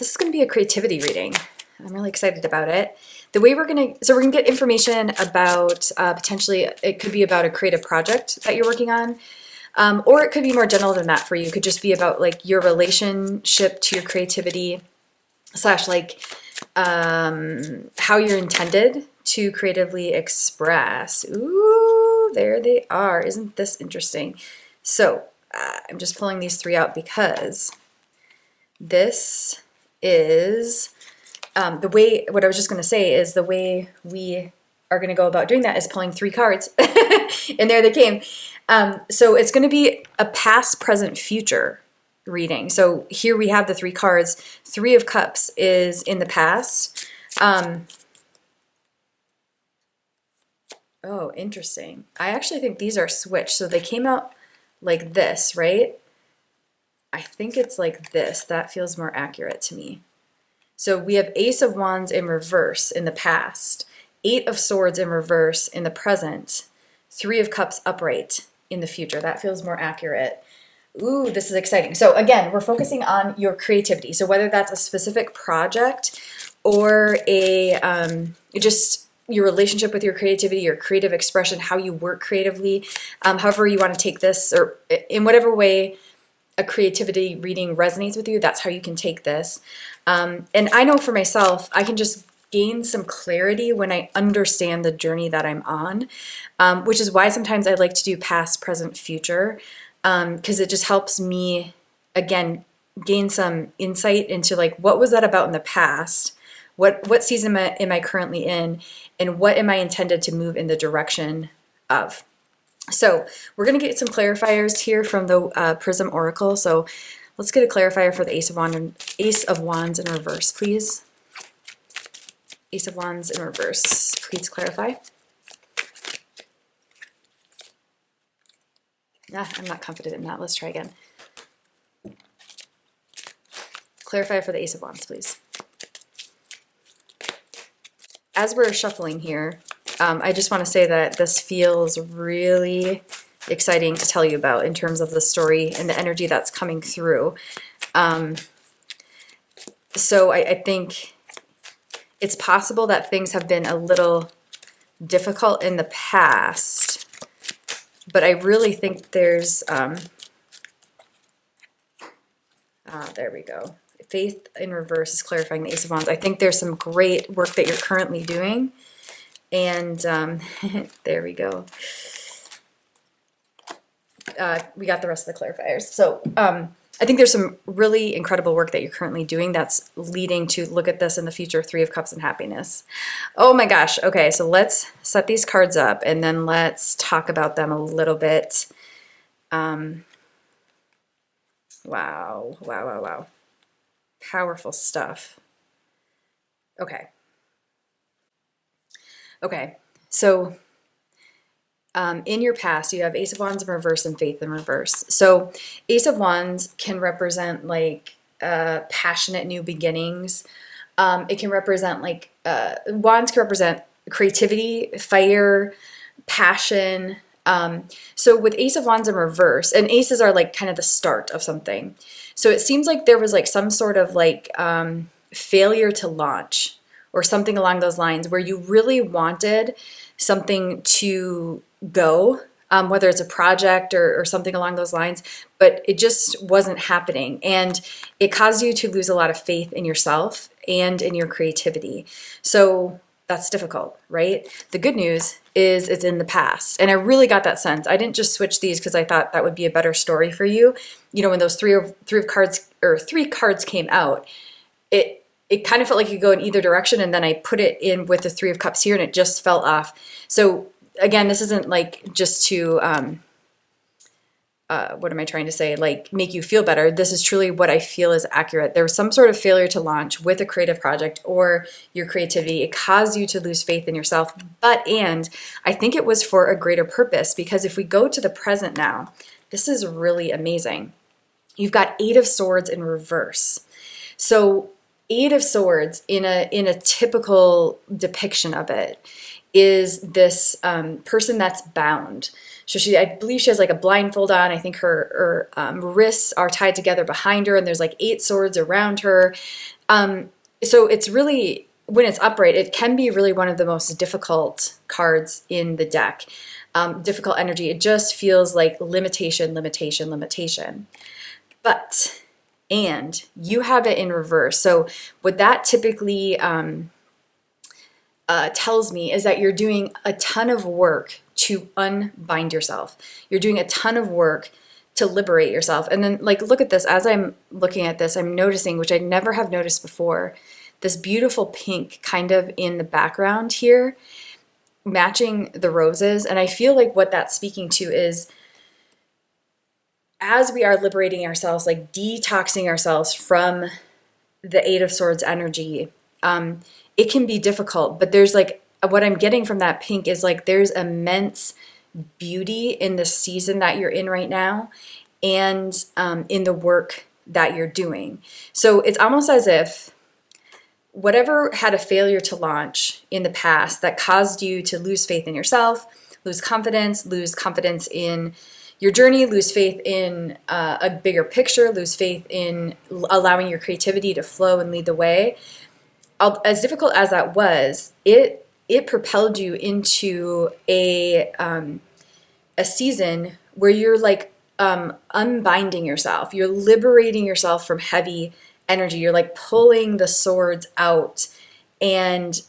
This is going to be a creativity reading. I'm really excited about it. The way we're going to get information about potentially, it could be about a creative project that you're working on, or it could be more general than that for you. It could just be about like your relationship to your creativity slash like how you're intended to creatively express. Ooh, there they are. Isn't this interesting? So I'm just pulling these three out because this is the way, what I was just going to say is the way we are going to go about doing that is pulling three cards. And there they came. So it's going to be a past, present, future reading. So here we have the three cards. Three of Cups is in the past. Oh, interesting. I actually think these are switched. So they came out like this, right? I think it's like this. That feels more accurate to me. So we have Ace of Wands in reverse in the past, Eight of Swords in reverse in the present, Three of Cups upright in the future. That feels more accurate. Ooh, this is exciting. So again, we're focusing on your creativity. So whether that's a specific project or just your relationship with your creativity, your creative expression, how you work creatively, however you want to take this, or in whatever way a creativity reading resonates with you, that's how you can take this. And I know for myself, I can just gain some clarity when I understand the journey that I'm on, which is why sometimes I like to do past, present, future, because it just helps me, again, gain some insight into like, what was that about in the past? What season am I currently in? And what am I intended to move in the direction of? So we're going to get some clarifiers here from the Prism Oracle. So let's get a clarifier for the Ace of Wands in reverse, please. Ace of Wands in reverse, please clarify. I'm not confident in that. Let's try again. Clarify for the Ace of Wands, please. As we're shuffling here, I just want to say that this feels really exciting to tell you about in terms of the story and the energy that's coming through. So I think it's possible that things have been a little difficult in the past, but I really think there's, there we go. Faith in reverse is clarifying the Ace of Wands. I think there's some great work that you're currently doing. And there we go. We got the rest of the clarifiers. So I think there's some really incredible work that you're currently doing that's leading to look at this in the future, Three of Cups and happiness. Oh my gosh. Okay, so let's set these cards up and then let's talk about them a little bit. Wow. Powerful stuff. Okay, so in your past, you have Ace of Wands in reverse and Faith in reverse. So Ace of Wands can represent like passionate new beginnings. It can represent like, Wands can represent creativity, fire, passion. So with Ace of Wands in reverse, and aces are like kind of the start of something. So it seems like there was like some sort of like failure to launch or something along those lines where you really wanted something to go, whether it's a project or something along those lines, but it just wasn't happening. And it caused you to lose a lot of faith in yourself and in your creativity. So that's difficult, right? The good news is it's in the past. And I really got that sense. I didn't just switch these because I thought that would be a better story for you. You know, when those three cards came out, it kind of felt like you could go in either direction, and then I put it in with the Three of Cups here and it just fell off. So again, this isn't like just to, what am I trying to say? Like make you feel better. This is truly what I feel is accurate. There was some sort of failure to launch with a creative project or your creativity. It caused you to lose faith in yourself, and I think it was for a greater purpose, because if we go to the present now, this is really amazing. You've got Eight of Swords in reverse. So Eight of Swords in a typical depiction of it is this person that's bound. So I believe she has like a blindfold on. I think her wrists are tied together behind her, and there's like 8 swords around her. So it's really, when it's upright, it can be really one of the most difficult cards in the deck. Difficult energy. It just feels like limitation, limitation, limitation. But, and you have it in reverse. So what that typically tells me is that you're doing a ton of work to unbind yourself. You're doing a ton of work to liberate yourself. And then like, look at this. As I'm looking at this, I'm noticing, which I never have noticed before, this beautiful pink kind of in the background here, matching the roses. And I feel like what that's speaking to is, as we are liberating ourselves, like detoxing ourselves from the Eight of Swords energy, it can be difficult, but there's like, what I'm getting from that pink is like, there's immense beauty in the season that you're in right now, and in the work that you're doing. So it's almost as if whatever had a failure to launch in the past that caused you to lose faith in yourself, lose confidence in your journey, lose faith in a bigger picture, lose faith in allowing your creativity to flow and lead the way. As difficult as that was, it propelled you into a season where you're like unbinding yourself. You're liberating yourself from heavy energy. You're like pulling the swords out and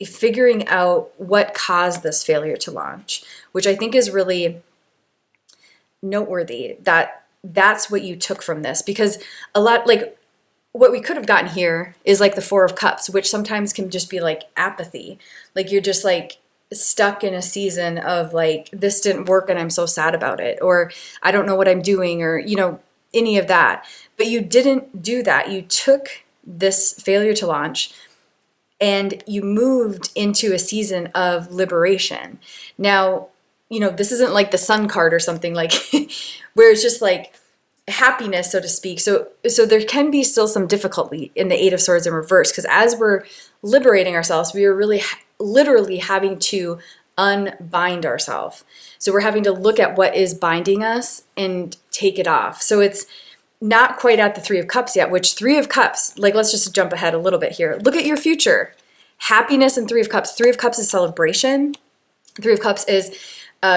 figuring out what caused this failure to launch, which I think is really noteworthy, that that's what you took from this. Because a lot, like what we could have gotten here is like the Four of Cups, which sometimes can just be like apathy. Like you're just like stuck in a season of like, this didn't work and I'm so sad about it, or I don't know what I'm doing, or, you know, any of that. But you didn't do that. You took this failure to launch and you moved into a season of liberation. Now, you know, this isn't like the Sun card or something like where it's just like happiness, so to speak. So there can be still some difficulty in the Eight of Swords in reverse, because as we're liberating ourselves, we are really literally having to unbind ourselves. So we're having to look at what is binding us and take it off. So it's not quite at the Three of Cups yet, which Three of Cups, like let's just jump ahead a little bit here. Look at your future. Happiness and Three of Cups. Three of Cups is celebration. Three of Cups is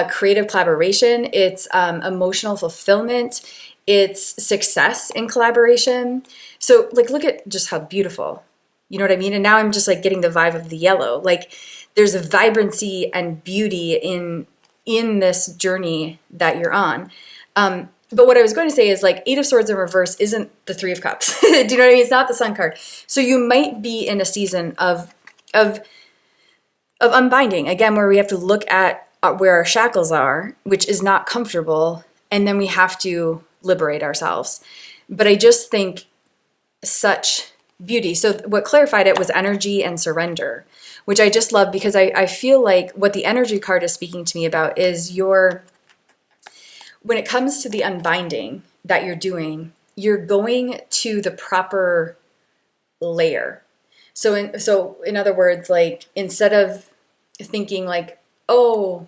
creative collaboration. It's emotional fulfillment. It's success in collaboration. So like, look at just how beautiful, you know what I mean? And now I'm just like getting the vibe of the yellow. Like there's a vibrancy and beauty in this journey that you're on. But what I was going to say is like Eight of Swords in reverse isn't the Three of Cups. Do you know what I mean? It's not the Sun card. So you might be in a season of unbinding, again, where we have to look at where our shackles are, which is not comfortable, and then we have to liberate ourselves. But I just think such beauty. So what clarified it was energy and surrender, which I just love, because I feel like what the energy card is speaking to me about is when it comes to the unbinding that you're doing, you're going to the proper layer. So in other words, like instead of thinking like, oh,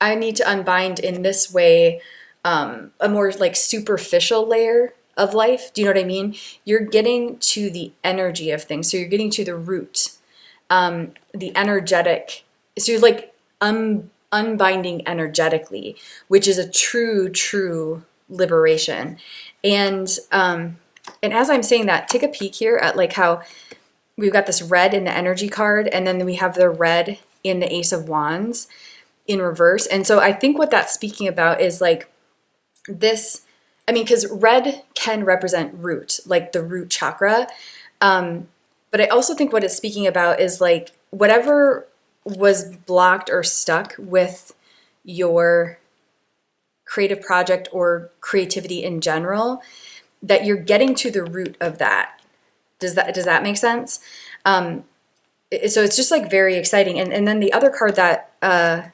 I need to unbind in this way, a more like superficial layer of life. Do you know what I mean? You're getting to the energy of things. So you're getting to the root, the energetic. So you're like unbinding energetically, which is a true liberation. And as I'm saying that, take a peek here at like how we've got this red in the energy card, and then we have the red in the Ace of Wands in reverse. And so I think what that's speaking about is like this, I mean, because red can represent root, like the root chakra. But I also think what it's speaking about is like whatever was blocked or stuck with your creative project or creativity in general, that you're getting to the root of that. Does that make sense? So it's just like very exciting. And then the other card that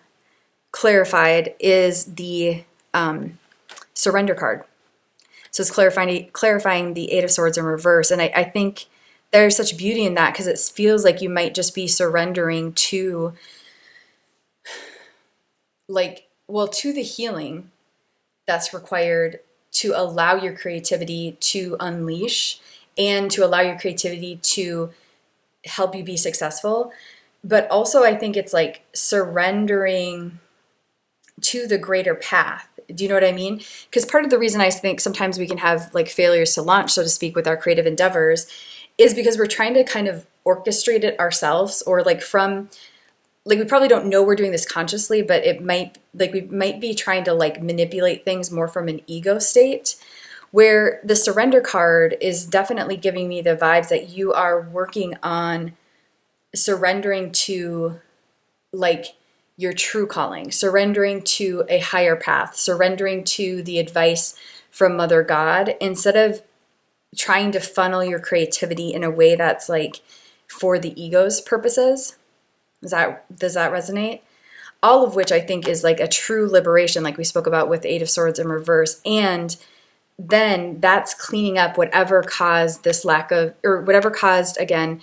clarified is the surrender card. So it's clarifying the Eight of Swords in reverse. And I think there's such beauty in that, because it feels like you might just be surrendering to, like, well, to the healing that's required to allow your creativity to unleash and to allow your creativity to help you be successful. But also, I think it's like surrendering to the greater path. Do you know what I mean? Because part of the reason I think sometimes we can have like failures to launch, so to speak, with our creative endeavors is because we're trying to kind of orchestrate it ourselves, or like from, like, we probably don't know we're doing this consciously, but it might, like, we might be trying to like manipulate things more from an ego state, where the surrender card is definitely giving me the vibes that you are working on surrendering to, like, your true calling, surrendering to a higher path, surrendering to the advice from Mother God, instead of trying to funnel your creativity in a way that's like for the ego's purposes. Does that resonate? All of which I think is like a true liberation, like we spoke about with the Eight of Swords in reverse. And then that's cleaning up whatever caused this lack of, or whatever caused, again,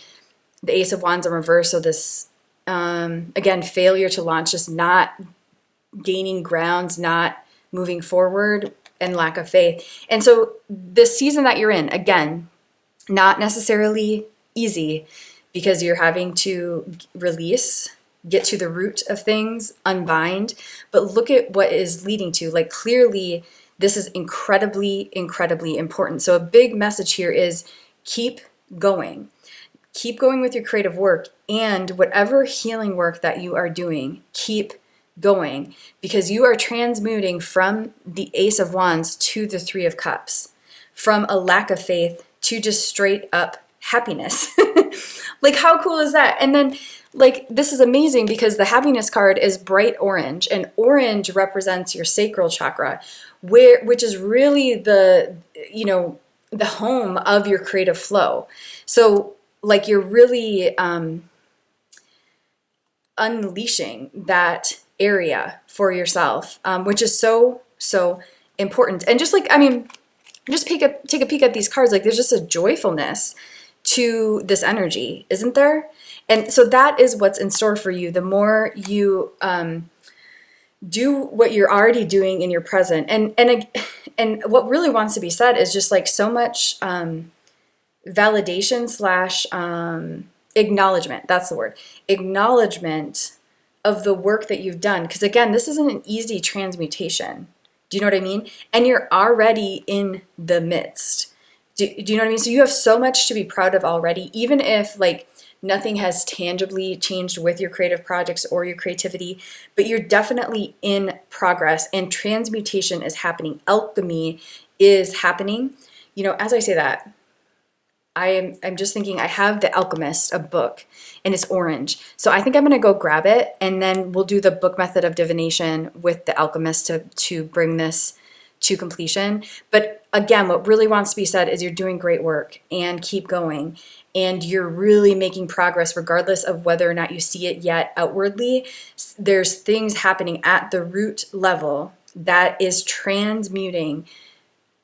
the Ace of Wands in reverse. So this, again, failure to launch, just not gaining grounds, not moving forward, and lack of faith. And so this season that you're in, again, not necessarily easy, because you're having to release, get to the root of things, unbind, but look at what is leading to, like, clearly this is incredibly, incredibly important. So a big message here is keep going. Keep going with your creative work, and whatever healing work that you are doing, keep going, because you are transmuting from the Ace of Wands to the Three of Cups, from a lack of faith to just straight up happiness. Like, how cool is that? And then, like, this is amazing because the happiness card is bright orange, and orange represents your sacral chakra, which is really the, you know, the home of your creative flow. So, like, you're really unleashing that area for yourself, which is so, so important. And just like, I mean, just take a peek at these cards. Like, there's just a joyfulness to this energy, isn't there? And so that is what's in store for you. The more you do what you're already doing in your present, and what really wants to be said is just like so much validation slash acknowledgement. That's the word. Acknowledgement of the work that you've done. Because again, this isn't an easy transmutation. Do you know what I mean? And you're already in the midst. Do you know what I mean? So you have so much to be proud of already, even if like nothing has tangibly changed with your creative projects or your creativity, but you're definitely in progress, and transmutation is happening. Alchemy is happening. You know, as I say that, I'm just thinking, I have The Alchemist, a book, and it's orange. So I think I'm going to go grab it, and then we'll do the book method of divination with The Alchemist to bring this to completion. But again, what really wants to be said is you're doing great work, and keep going. And you're really making progress regardless of whether or not you see it yet outwardly. There's things happening at the root level that is transmuting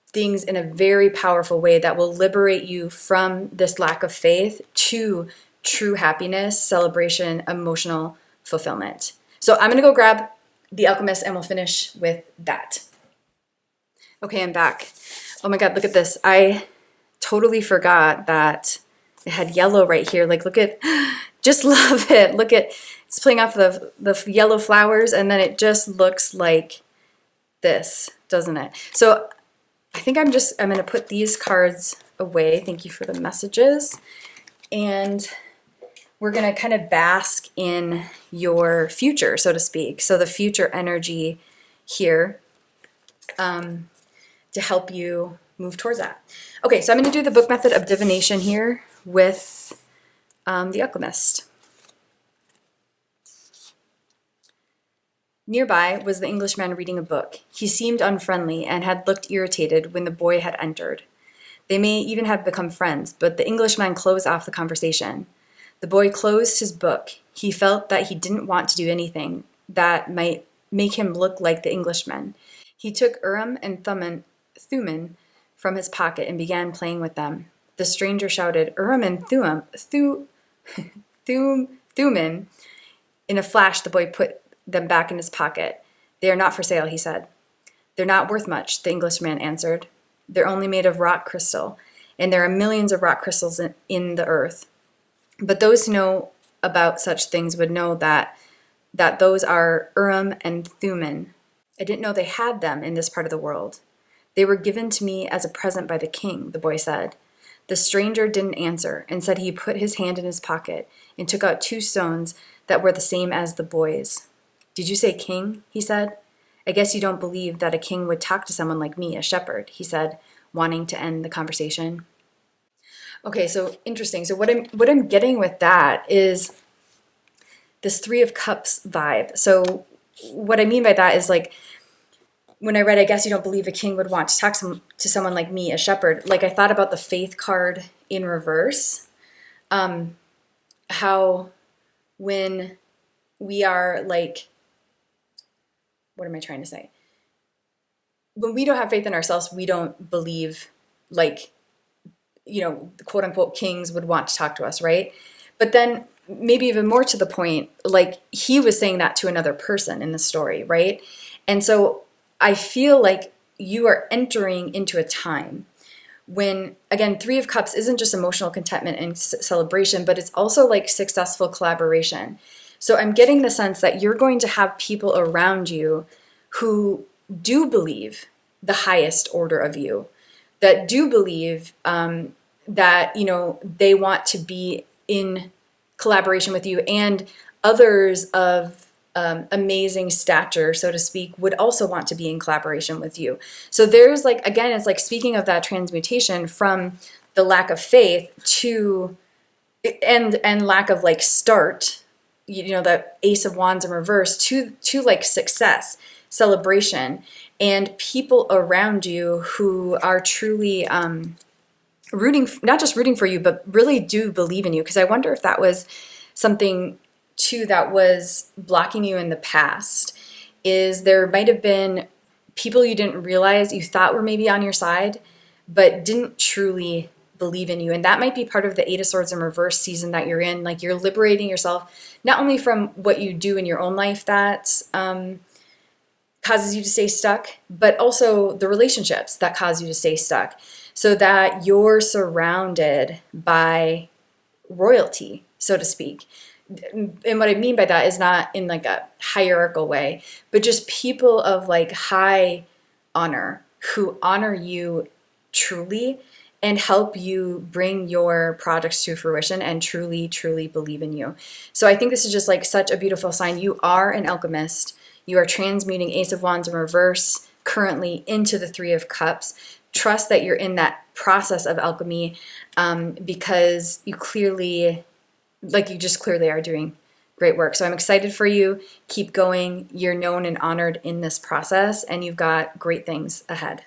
things in a very powerful way that will liberate you from this lack of faith to true happiness, celebration, emotional fulfillment. So I'm going to go grab The Alchemist, and we'll finish with that. Okay, I'm back. Oh my God, look at this. I totally forgot that it had yellow right here. Like, look at, just love it. Look at, it's playing off the yellow flowers, and then it just looks like this, doesn't it? So I think I'm going to put these cards away. Thank you for the messages. And we're going to kind of bask in your future, so to speak. So the future energy here to help you move towards that. Okay, so I'm going to do the book method of divination here with The Alchemist. Nearby was the Englishman reading a book. He seemed unfriendly and had looked irritated when the boy had entered. They may even have become friends, but the Englishman closed off the conversation. The boy closed his book. He felt that he didn't want to do anything that might make him look like the Englishman. He took Urim and Thummim from his pocket and began playing with them. The stranger shouted, Urim and Thummim. In a flash, the boy put them back in his pocket. They are not for sale, he said. They're not worth much, the Englishman answered. They're only made of rock crystal, and there are millions of rock crystals in the earth. But those who know about such things would know that those are Urim and Thummim. I didn't know they had them in this part of the world. They were given to me as a present by the king, the boy said. The stranger didn't answer and said he put his hand in his pocket and took out 2 stones that were the same as the boy's. Did you say king? He said. I guess you don't believe that a king would talk to someone like me, a shepherd, he said, wanting to end the conversation. Okay, so interesting. So what I'm getting with that is this 3 of Cups vibe. So what I mean by that is like, when I read, I guess you don't believe a king would want to talk to someone like me, a shepherd, like I thought about the faith card in reverse. How when we are like, what am I trying to say? When we don't have faith in ourselves, we don't believe like, quote unquote kings would want to talk to us, right? But then maybe even more to the point, like he was saying that to another person in the story, right? And so I feel like you are entering into a time when, again, 3 of Cups isn't just emotional contentment and celebration, but it's also like successful collaboration. So I'm getting the sense that you're going to have people around you who do believe the highest order of you, that do believe that, they want to be in collaboration with you, and others of amazing stature, so to speak, would also want to be in collaboration with you. So there's like, again, it's like speaking of that transmutation from the lack of faith to, and lack of like start, the Ace of Wands in reverse to like success, celebration, and people around you who are truly not just rooting for you, but really do believe in you. Because I wonder if that was something too that was blocking you in the past, is there might have been people you didn't realize you thought were maybe on your side, but didn't truly believe in you. And that might be part of the 8 of Swords in reverse season that you're in. Like you're liberating yourself, not only from what you do in your own life that causes you to stay stuck, but also the relationships that cause you to stay stuck, so that you're surrounded by royalty, so to speak. And what I mean by that is not in like a hierarchical way, but just people of like high honor who honor you truly and help you bring your projects to fruition and truly, truly believe in you. So I think this is just like such a beautiful sign. You are an alchemist. You are transmuting Ace of Wands in reverse currently into the 3 of Cups. Trust that you're in that process of alchemy because you clearly, you just clearly are doing great work. So I'm excited for you. Keep going. You're known and honored in this process, and you've got great things ahead.